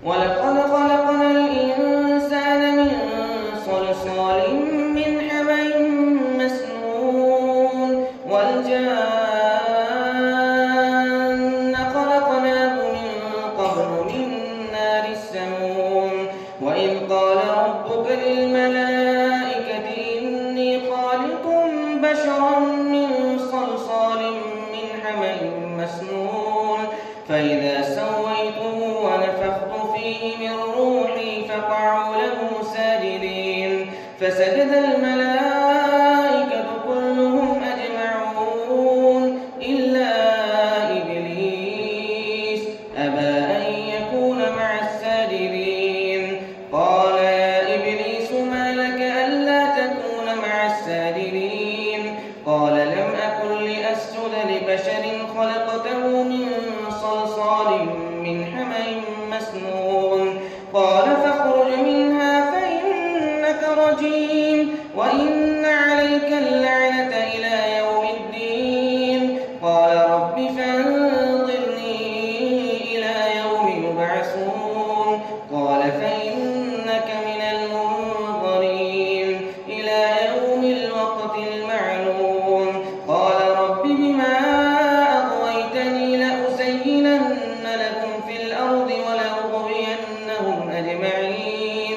ولقد خلقنا الإنسان من صلصال من حمإ مسنون والجان خلقناه من قبل من نار السموم وإذ قال ربك للملائكة إني خالق بشرا من صلصال من حمإ مسنون فإذا سويته ونفخت فيه من روحي فقعوا له ساجدين فسجد الملائكة كلهم أجمعون إلا إبليس أبى أن يكون مع الساجدين قال يا إبليس ما لك ألا تكون مع الساجدين قال لم أكن لأسجد لبشر خلقته من صلصال من حمإ مسنون قال فاخرج منها فإنك رجيم وإن عليك اللعنة إلى يوم الدين قال رب فانظرني إلى يوم يبعثون قال فإنك من المنظرين إلى يوم الوقت المعلوم قال رب بما أغويتني لأزينن لهم في الأرض ولأغوينهم أجمعين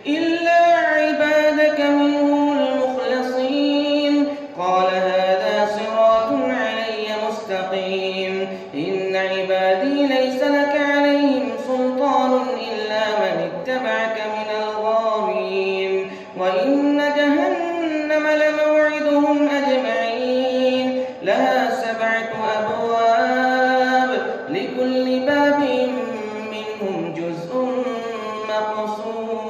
إلا عبادك منهم المخلصين قال هذا صراط علي مستقيم إن عبادي ليس لك عليهم سلطان إلا من اتبعك من الغاوين وإن جهنم لموعدهم أجمعين لها 7 أبواب لكل باب منهم جزء مقسوم